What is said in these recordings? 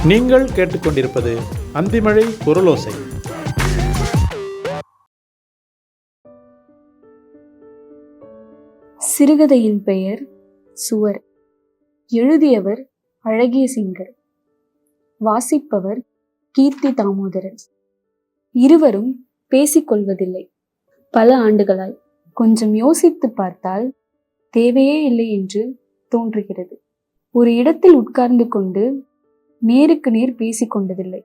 நீங்கள் கேட்டுக்கொண்டிருப்பது அந்திமழை குரலோசை. சிறுகதையின் பெயர் சுவர். எழுதியவர் அழகிய சிங்கர். வாசிப்பவர் கீர்த்தி தாமோதரன். இருவரும் பேசிக்கொள்வதில்லை பல ஆண்டுகளாய். கொஞ்சம் யோசித்து பார்த்தால் தேவையே இல்லை என்று தோன்றுகிறது. ஒரு இடத்தில் உட்கார்ந்து கொண்டு நேருக்கு நேர் பேசிக்கொண்டதில்லை.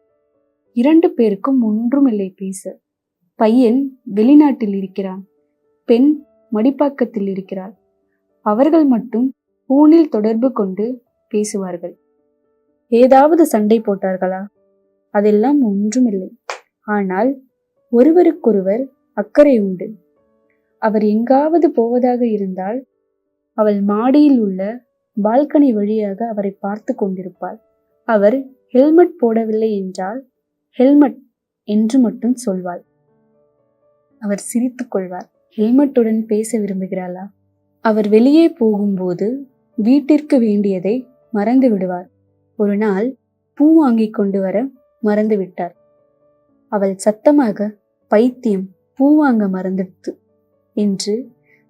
2 பேருக்கும் ஒன்றும் இல்லை பேச. பையன் வெளிநாட்டில் இருக்கிறான், பெண் மடிப்பாக்கத்தில் இருக்கிறாள். அவர்கள் மட்டும் போனில் தொடர்பு கொண்டு பேசுவார்கள். ஏதாவது சண்டை போட்டார்களா? அதெல்லாம் ஒன்றுமில்லை. ஆனால் ஒருவருக்கொருவர் அக்கறை உண்டு. அவர் எங்காவது போவதாக இருந்தால் அவள் மாடியில் உள்ள பால்கனி வழியாக அவரை பார்த்து கொண்டிருப்பாள். அவர் ஹெல்மெட் போடவில்லை என்றால் ஹெல்மெட் என்று மட்டும் சொல்வாள். அவர் சிரித்துக் கொள்வார். ஹெல்மெட்டுடன் பேச விரும்புகிறாளா? அவர் வெளியே போகும்போது வீட்டிற்கு வேண்டியதை மறந்து விடுவார். ஒரு நாள் பூ வாங்கி கொண்டு வர மறந்து விட்டார். அவள் சத்தமாக, பைத்தியம், பூ வாங்க மறந்துடுத்து என்று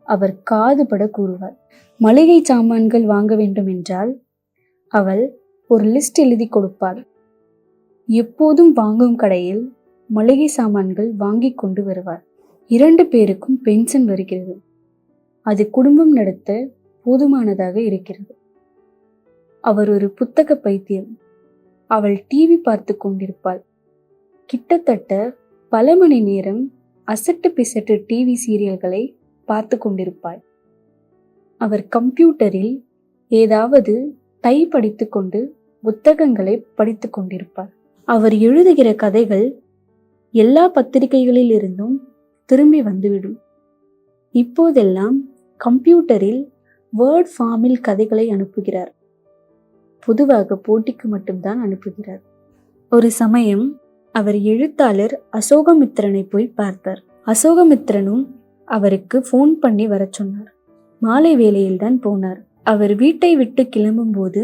அவர் காதுபட கூறுவார். மளிகை சாமான்கள் வாங்க வேண்டும் என்றால் அவள் ஒரு லிஸ்ட் எழுதி கொடுப்பாள். எப்போதும் வாங்கும் கடையில் மளிகை சாமான்கள் வாங்கி கொண்டு வருவார். 2 பேருக்கும் பென்ஷன் வருகிறது. அது குடும்பம் நடத்த போதுமானதாக இருக்கிறது. அவர் ஒரு புத்தக பைத்தியம். அவள் டிவி பார்த்து கொண்டிருப்பாள். கிட்டத்தட்ட பல மணி நேரம் அசட்டு பிசட்டு டிவி சீரியல்களை பார்த்து கொண்டிருப்பாள். அவர் கம்ப்யூட்டரில் ஏதாவது டைப் அடித்து கொண்டு புத்தகங்களை படித்து கொண்டிருப்பார். அவர் எழுதுகிற கதைகள் எல்லா பத்திரிகைகளில் இருந்தும் திரும்பி வந்துவிடும். இப்போதெல்லாம் கம்ப்யூட்டரில் வேர்ட் ஃபார்மில் கதைகளை அனுப்புகிறார். பொதுவாக போட்டிக்கு மட்டும்தான் அனுப்புகிறார். ஒரு சமயம் அவர் எழுத்தாளர் அசோகமித்திரனை போய் பார்த்தார். அசோகமித்திரனும் அவருக்கு ஃபோன் பண்ணி வர சொன்னார். மாலை வேளையில்தான் போனார். அவர் வீட்டை விட்டு கிளம்பும் போது,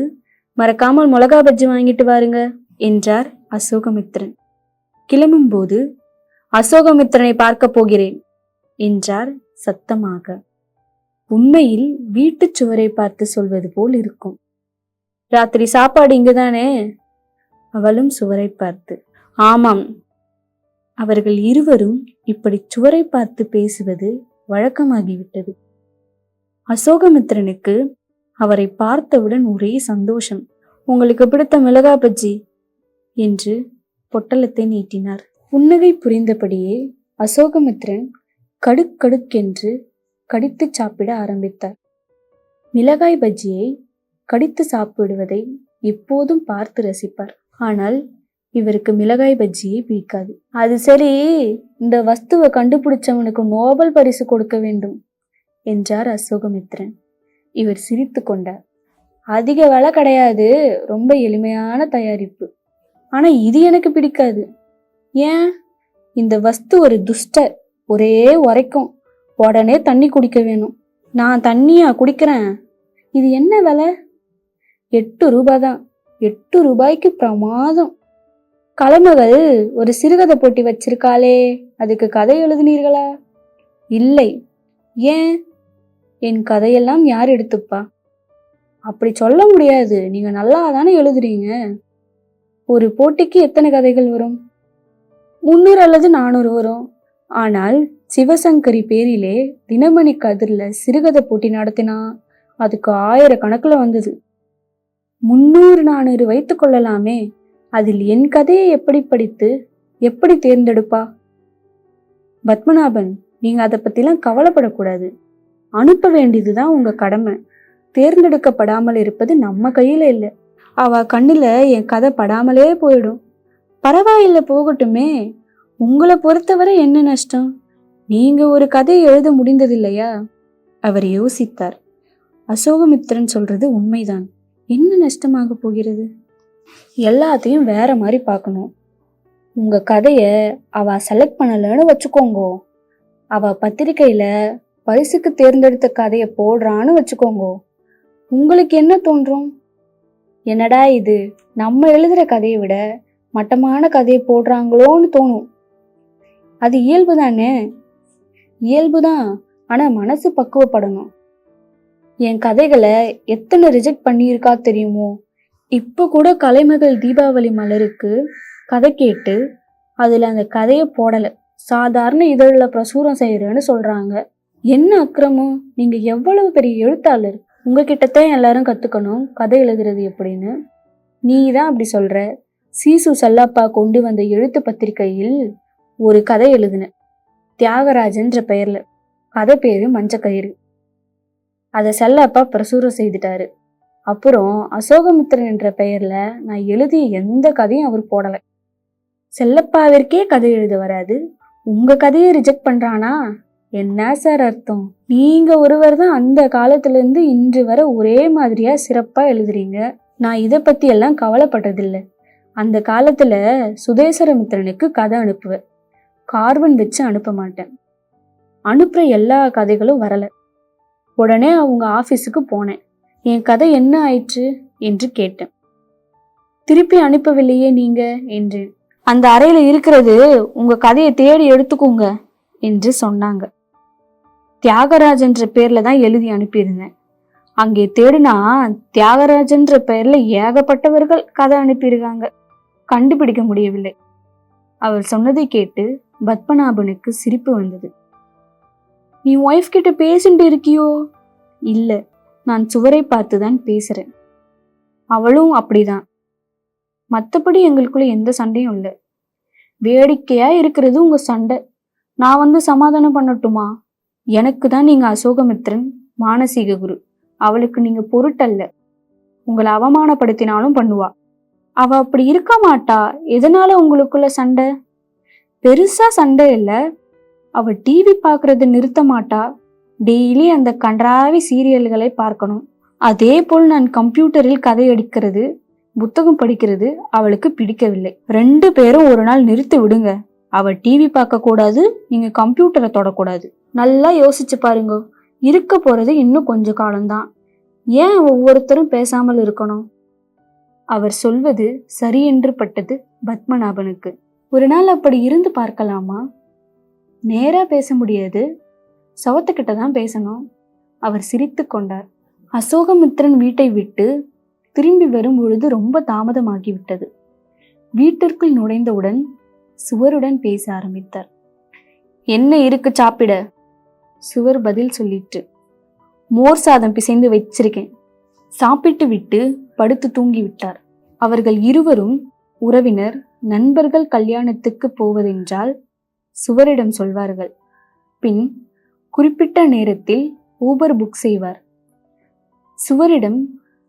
மறக்காமல் மிளகா பஜ்ஜி வாங்கிட்டு வாருங்க என்றார் அசோகமித்திரன். கிளம்பும்போது, அசோகமித்திரனை பார்க்க போகிறேன் என்றார் சத்தமாக. உண்மையில் வீட்டு சுவரை பார்த்து சொல்வது போல் இருக்கும். ராத்திரி சாப்பாடு இங்குதானே? அவளும் சுவரை பார்த்து. ஆமாம். அவர்கள் இருவரும் இப்படி சுவரை பார்த்து பேசுவது வழக்கமாகிவிட்டது. அசோகமித்திரனுக்கு அவரை பார்த்தவுடன் ஒரே சந்தோஷம். உங்களுக்கு பிடித்த மிளகா பஜ்ஜி என்று பொட்டலத்தை நீட்டினார். புன்னகை புரிந்தபடியே அசோகமித்திரன் கடுக்கடுக்கென்று கடித்து சாப்பிட ஆரம்பித்தார். மிளகாய் பஜ்ஜியை கடித்து சாப்பிடுவதை எப்போதும் பார்த்து ரசிப்பார். ஆனால் இவருக்கு மிளகாய் பஜ்ஜியை பிடிக்காது. அது சரி, இந்த வஸ்துவை கண்டுபிடிச்சவனுக்கு நோபல் பரிசு கொடுக்க வேண்டும் என்றார் அசோகமித்திரன். இவர் சிரித்து கொண்டார். அதிக விலை கிடையாது, ரொம்ப எளிமையான தயாரிப்பு. ஆனா இது எனக்கு பிடிக்காது. ஏன்? இந்த வஸ்து ஒரு துஷ்டர், ஒரே உரைக்கும், உடனே தண்ணி குடிக்க வேணும். நான் தண்ணியா குடிக்கிறேன்? இது என்ன விலை? 8 ரூபாய் தான். 8 ரூபாய்க்கு பிரமாதம். கலைமகள் ஒரு சிறுகதை போட்டி வச்சிருக்காளே, அதுக்கு கதை எழுதினீர்களா? இல்லை. ஏன்? என் கதையெல்லாம் யார் எடுத்துப்பா? அப்படி சொல்ல முடியாது, நீங்க நல்லா தானே எழுதுறீங்க. ஒரு போட்டிக்கு எத்தனை கதைகள் வரும்? 300 அல்லது 400 வரும். ஆனால் சிவசங்கரி பேரிலே தினமணி கதிர்ல சிறுகதை போட்டி நடத்தினா அதுக்கு 1000 கணக்குல வந்தது. 300-400 வைத்து கொள்ளலாமே. அதில் என் கதையை எப்படி படித்து எப்படி தேர்ந்தெடுப்பா? பத்மநாபன், நீங்க அதை பத்திலாம் கவலைப்படக்கூடாது. அனுப்ப வேண்டியதுதான் உங்க கடமை. தேர்ந்தெடுக்கப்படாமல் இருப்பது நம்ம கையில இல்லை. அவ கண்ணுல என் கதை படாமலே போயிடும். பரவாயில்ல, போகட்டுமே. உங்களை பொறுத்தவரை என்ன நஷ்டம்? நீங்க ஒரு கதையை எழுத முடிந்ததில்லையா? அவர் யோசித்தார். அசோகமித்திரன் சொல்றது உண்மைதான். என்ன நஷ்டமாக போகிறது? எல்லாத்தையும் வேற மாதிரி பார்க்கணும். உங்க கதைய அவ செலக்ட் பண்ணலன்னு வச்சுக்கோங்க. அவ பத்திரிக்கையில பரிசுக்கு தேர்ந்தெடுத்த கதையை போடுறான்னு வச்சுக்கோங்க. உங்களுக்கு என்ன தோன்றும்? என்னடா இது, நம்ம எழுதுற கதையை விட மட்டமான கதையை போடுறாங்களோன்னு தோணும். அது இயல்பு தானே? இயல்புதான், ஆனா மனசு பக்குவப்படணும். என் கதைகளை எத்தனை ரிஜெக்ட் பண்ணியிருக்கா தெரியுமோ? இப்ப கூட கலைமகள் தீபாவளி மலருக்கு கதை கேட்டு அதுல அந்த கதையை போடல, சாதாரண இதழில் பிரசுரம் செய்யறேன்னு சொல்றாங்க. என்ன அக்கிரமம்! நீங்க எவ்வளவு பெரிய எழுத்தாளர், உங்ககிட்டத்தான் எல்லாரும் கத்துக்கணும் கதை எழுதுறது எப்படின்னு. நீ தான் அப்படி சொல்ற. சீசு செல்லப்பா கொண்டு வந்த எழுத்து பத்திரிகையில் ஒரு கதை எழுதின, தியாகராஜன்ற பெயர்ல. கதை பேரு மஞ்சக்கயிறு. அதை செல்லப்பா பிரசுரம் செய்துட்டாரு. அப்புறம் அசோகமித்திரன் என்ற பெயர்ல நான் எழுதிய எந்த கதையும் அவர் போடல. செல்லப்பாவிற்கே கதை எழுத வராது, உங்க கதையை ரிஜெக்ட் பண்றானா? என்ன சார் அர்த்தம்? நீங்க ஒருவர் தான் அந்த காலத்துல இருந்து இன்று வரை ஒரே மாதிரியா சிறப்பா எழுதுறீங்க. நான் இதை பத்தி எல்லாம் கவலைப்படுறதில்லை. அந்த காலத்துல சுதேசரமித்திரனுக்கு கதை அனுப்புவேன், கார்பன் வச்சு அனுப்ப மாட்டேன். அனுப்புற எல்லா கதைகளும் வரல. உடனே அவங்க ஆபீஸுக்கு போனேன். என் கதை என்ன ஆயிற்று என்று கேட்டேன். திருப்பி அனுப்பவில்லையே நீங்க என்றேன். அந்த அறையில இருக்கிறது, உங்க கதையை தேடி எடுத்துக்கோங்க என்று சொன்னாங்க. தியாகராஜன்ற பேர்ல தான் எழுதி அனுப்பியிருந்தேன். அங்கே தேடினா தியாகராஜன்ற பெயர்ல ஏகப்பட்டவர்கள் கதை அனுப்பியிருக்காங்க, கண்டுபிடிக்க முடியவில்லை. அவர் சொன்னதை கேட்டு பத்மநாபனுக்கு சிரிப்பு வந்தது. நீ ஒய்ஃப் கிட்ட பேசிட்டு இருக்கியோ? இல்ல, நான் சுவரை பார்த்துதான் பேசுறேன். அவளும் அப்படிதான். மற்றபடி எங்களுக்குள்ள எந்த சண்டையும் இல்லை. வேடிக்கையா இருக்கிறது உங்க சண்டை. நான் வந்து சமாதானம் பண்ணட்டுமா? எனக்கு தான் நீங்க அசோகமித்திரன் மானசீக குரு, அவளுக்கு நீங்க பொருட்டல்ல. உங்களை அவமானப்படுத்தினாலும் பண்ணுவா. அவ அப்படி இருக்க மாட்டா. எதனால உங்களுக்குள்ள சண்டை? பெருசா சண்டை இல்ல. அவ டிவி பாக்குறது நிறுத்த மாட்டா. டெய்லி அந்த கன்றாவி சீரியல்களை பார்க்கணும். அதே போல் நான் கம்ப்யூட்டரில் கதை அடிக்கிறது, புத்தகம் படிக்கிறது அவளுக்கு பிடிக்கவில்லை. 2 பேரும் ஒரு நாள் நிறுத்தி விடுங்க. அவ டிவி பார்க்க கூடாது, நீங்க கம்ப்யூட்டரை தொடக்கூடாது. நல்லா யோசிச்சு பாருங்க. இருக்க போறது இன்னும் கொஞ்ச காலம்தான். ஏன் ஒவ்வொருத்தரும் பேசாமல் இருக்கணும்? அவர் சொல்வது சரி என்று பட்டது பத்மநாபனுக்கு. ஒரு நாள் அப்படி இருந்து பார்க்கலாமா? நேரா பேச முடியாது, சவத்துக்கிட்ட தான் பேசணும். அவர் சிரித்து கொண்டார். அசோகமித்திரன் வீட்டை விட்டு திரும்பி வரும் பொழுது ரொம்ப தாமதமாகிவிட்டது. வீட்டிற்குள் நுழைந்தவுடன் சுவருடன் பேச ஆரம்பித்தார். என்ன இருக்கு சாப்பிட? சுவர் பதில் சொல்லிட்டு, மோர் சாதம் பிசைந்து வச்சிருக்கேன். சாப்பிட்டு விட்டு படுத்து தூங்கி விட்டார். அவர்கள் இருவரும் உறவினர் நண்பர்கள் கல்யாணத்துக்கு போவதென்றால் சுவரிடம் சொல்வார்கள். பின் குறிப்பிட்ட நேரத்தில் ஊபர் புக் செய்வார். சுவரிடம்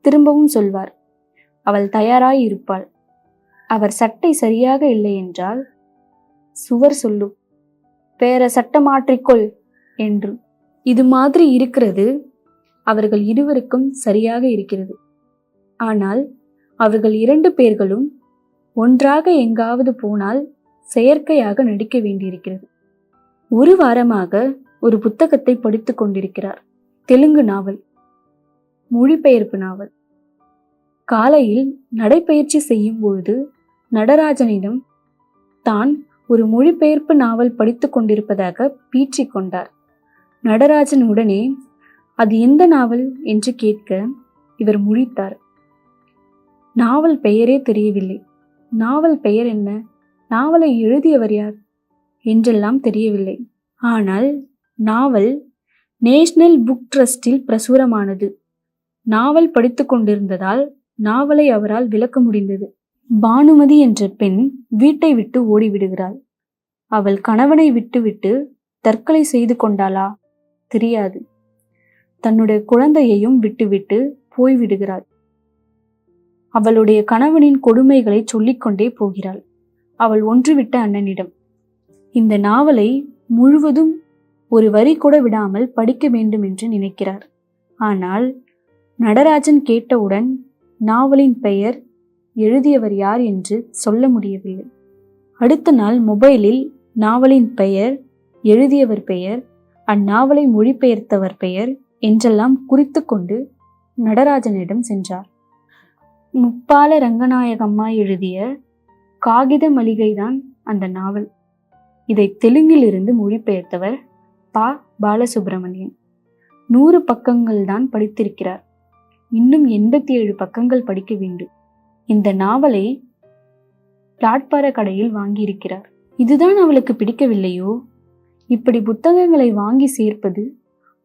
திரும்பவும் சொல்வார். அவள் தயாராய் இருப்பாள். அவர் சட்டை சரியாக இல்லை என்றால் சுவர் சொல்லும், வேற சட்டை மாற்றிக்கொள் என்று. இது மாதிரி இருக்கிறது அவர்கள் இருவருக்கும் சரியாக இருக்கிறது. ஆனால் அவர்கள் 2 பேர்களும் ஒன்றாக எங்காவது போனால் செயற்கையாக நடிக்க வேண்டியிருக்கிறது. 1 வாரமாக ஒரு புத்தகத்தை படித்து கொண்டிருக்கிறார். தெலுங்கு நாவல், மொழிபெயர்ப்பு நாவல். காலையில் நடைப்பயிற்சி செய்யும் பொழுது நடராஜனிடம் தான் ஒரு மொழிபெயர்ப்பு நாவல் படித்து கொண்டிருப்பதாக பீற்றிக் கொண்டார். நடராஜன் உடனே அது எந்த நாவல் என்று கேட்க இவர் முழித்தார். நாவல் பெயரே தெரியவில்லை. நாவல் பெயர் என்ன, நாவலை எழுதியவர் யார் என்றெல்லாம் தெரியவில்லை. ஆனால் நாவல் நேஷனல் புக் ட்ரஸ்டில் பிரசுரமானது. நாவல் படித்து கொண்டிருந்ததால் நாவலை அவரால் விளக்க முடிந்தது. பானுமதி என்ற பெண் வீட்டை விட்டு ஓடிவிடுகிறாள். அவள் கணவனை விட்டுவிட்டு தற்கொலை செய்து கொண்டாளா? தெரியாது. தன்னுடைய குழந்தையையும் விட்டுவிட்டு போய்விடுகிறாள். அவளுடைய கணவனின் கொடுமைகளை சொல்லிக்கொண்டே போகிறாள். அவள் ஒன்றுவிட்ட அண்ணனிடம் இந்த நாவலை முழுவதும் ஒரு வரி கூட விடாமல் படிக்க வேண்டும் என்று நினைக்கிறார். ஆனால் நடராஜன் கேட்டவுடன் நாவலின் பெயர், எழுதியவர் யார் என்று சொல்ல முடியவில்லை. அடுத்த நாள் மொபைலில் நாவலின் பெயர், எழுதியவர் பெயர், அந்நாவலை மொழிபெயர்த்தவர் பெயர் என்றெல்லாம் குறித்து கொண்டு நடராஜனிடம் சென்றார். முப்பால ரங்கநாயகம்மா எழுதிய காகித மளிகைதான் அந்த நாவல். இதை தெலுங்கிலிருந்து மொழிபெயர்த்தவர் பா. பாலசுப்ரமணியன். 100 பக்கங்கள் தான் படித்திருக்கிறார். இன்னும் 87 பக்கங்கள் படிக்க வேண்டும். இந்த நாவலை பிளாட்பார கடையில் வாங்கியிருக்கிறார். இதுதான் அவளுக்கு பிடிக்கவில்லையோ? இப்படி புத்தகங்களை வாங்கி சேர்ப்பது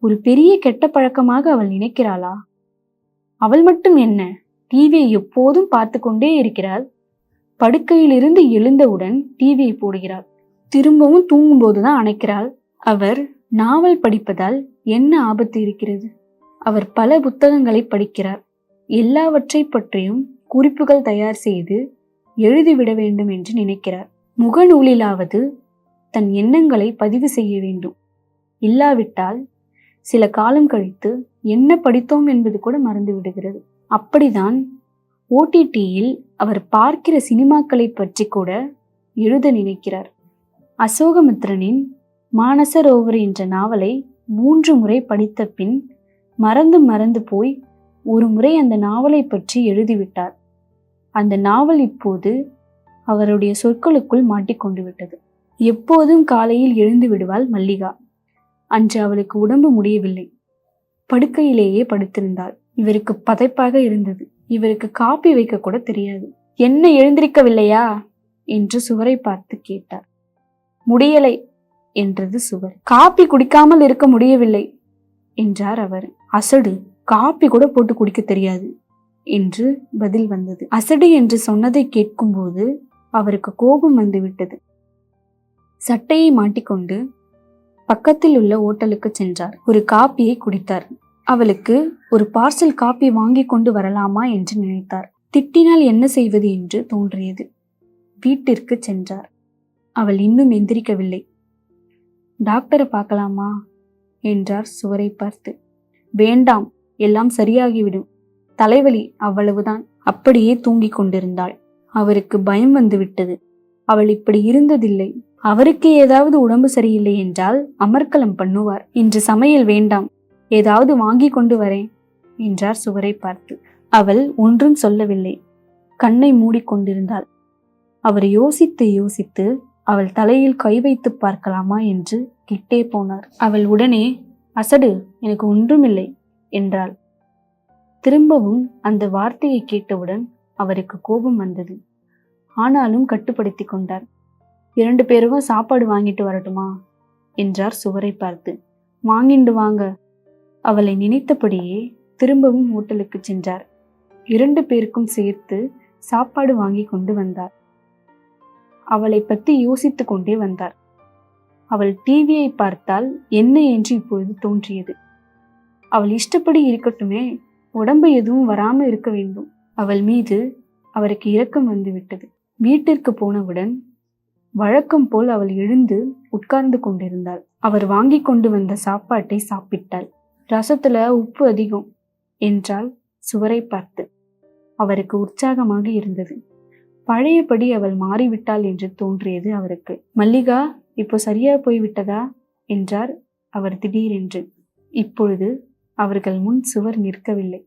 ஒரு பெரிய கெட்ட பழக்கமாக அவள் நினைக்கிறாளா? அவள் மட்டும் என்ன, டிவியை எப்போதும் பார்த்து கொண்டே இருக்கிறாள். படுக்கையிலிருந்து எழுந்தவுடன் டிவியை போடுகிறாள். திரும்பவும் தூங்கும்போதுதான் அணைக்கிறாள். அவர் நாவல் படிப்பதால் என்ன ஆபத்து இருக்கிறது? அவர் பல புத்தகங்களை படிக்கிறார். எல்லாவற்றை பற்றியும் குறிப்புகள் தயார் செய்து எழுதிவிட வேண்டும் என்று நினைக்கிறார். முகநூலிலாவது தன் எண்ணங்களை பதிவு செய்ய வேண்டும். இல்லாவிட்டால் சில காலம் கழித்து என்ன படித்தோம் என்பது கூட மறந்து விடுகிறது. அப்படிதான் ஓடிடியில் அவர் பார்க்கிற சினிமாக்களை பற்றி கூட எழுத நினைக்கிறார். அசோகமித்ரனின் மானசரோவர் என்ற நாவலை 3 முறை படித்த பின் மறந்து போய் ஒரு முறை அந்த நாவலை பற்றி எழுதிவிட்டார். அந்த நாவல் இப்போது அவருடைய சொற்களுக்குள் மாட்டிக்கொண்டு விட்டது. எப்போதும் காலையில் எழுந்து விடுவாள் மல்லிகா. அன்று அவளுக்கு உடம்பு முடியவில்லை. படுக்கையிலேயே படுத்திருந்தாள். இவருக்கு பதைப்பாக இருந்தது. இவருக்கு காப்பி வைக்க கூட தெரியாது. என்ன எழுந்திருக்கவில்லையா என்று சுவரை பார்த்து கேட்டார். முடியலை என்றது சுவர். காப்பி குடிக்காமல் இருக்க முடியவில்லை என்றார் அவர். அசடு, காப்பி கூட போட்டு குடிக்க தெரியாது என்று பதில் வந்தது. அசடு என்று சொன்னதை கேட்கும்போது அவருக்கு கோபம் வந்துவிட்டது. சட்டையை மாட்டிக்கொண்டு பக்கத்தில் உள்ள ஓட்டலுக்கு சென்றார். ஒரு காப்பியை குடித்தார். அவளுக்கு ஒரு பார்சல் காப்பி வாங்கி கொண்டு வரலாமா என்று நினைத்தார். திட்டினால் என்ன செய்வது என்று தோன்றியது. வீட்டிற்கு சென்றார். அவள் இன்னும் எந்திரிக்கவில்லை. டாக்டரை பார்க்கலாமா என்றார் சுவரை பார்த்து. வேண்டாம், எல்லாம் சரியாகிவிடும். தலைவலி, அவ்வளவுதான். அப்படியே தூங்கிக் கொண்டிருந்தாள். அவருக்கு பயம் வந்துவிட்டது. அவள் இப்படி இருந்ததில்லை. அவருக்கு ஏதாவது உடம்பு சரியில்லை என்றால் அமர்க்கலம் பண்ணுவார். இன்று சமையல் வேண்டாம், ஏதாவது வாங்கி கொண்டு வரேன் என்றார் சுவரை பார்த்து. அவள் ஒன்றும் சொல்லவில்லை. கண்ணை மூடிக்கொண்டிருந்தாள். அவர் யோசித்து யோசித்து அவள் தலையில் கை வைத்து பார்க்கலாமா என்று கிட்டே போனார். அவள் உடனே, அசடு, எனக்கு ஒன்றுமில்லை என்றாள். திரும்பவும் அந்த வார்த்தையை கேட்டவுடன் அவருக்கு கோபம் வந்தது. ஆனாலும் கட்டுப்படுத்தி கொண்டார். 2 பேருக்கும் சாப்பாடு வாங்கிட்டு வரட்டுமா என்றார் சுவரை பார்த்து. வாங்கிண்டு வாங்க. அவளை நினைத்தபடியே திரும்பவும் ஹோட்டலுக்கு சென்றார். 2 பேருக்கும் சேர்த்து சாப்பாடு வாங்கி கொண்டு வந்தார். அவளை பற்றி யோசித்து கொண்டே வந்தார். அவள் டிவியை பார்த்தால் என்ன என்று இப்பொழுது தோன்றியது. அவள் இஷ்டப்படி இருக்கட்டுமே, உடம்பு எதுவும் வராம இருக்க வேண்டும். அவள் மீது அவருக்கு இரக்கம் வந்துவிட்டது. வீட்டிற்கு போனவுடன் வழக்கம் போல் அவள் எழுந்து உட்கார்ந்து கொண்டிருந்தாள். அவர் வாங்கி கொண்டு வந்த சாப்பாட்டை சாப்பிட்டாள். ரசத்துல உப்பு அதிகம் என்றாள் சுவரை பார்த்து. அவருக்கு உற்சாகமாக இருந்தது. பழையபடி அவள் மாறிவிட்டாள் என்று தோன்றியது அவருக்கு. மல்லிகா, இப்போ சரியா போய்விட்டதா என்றார் அவர் திடீரென்று. இப்பொழுது அவர்கள் முன் சுவர் நிற்கவில்லை.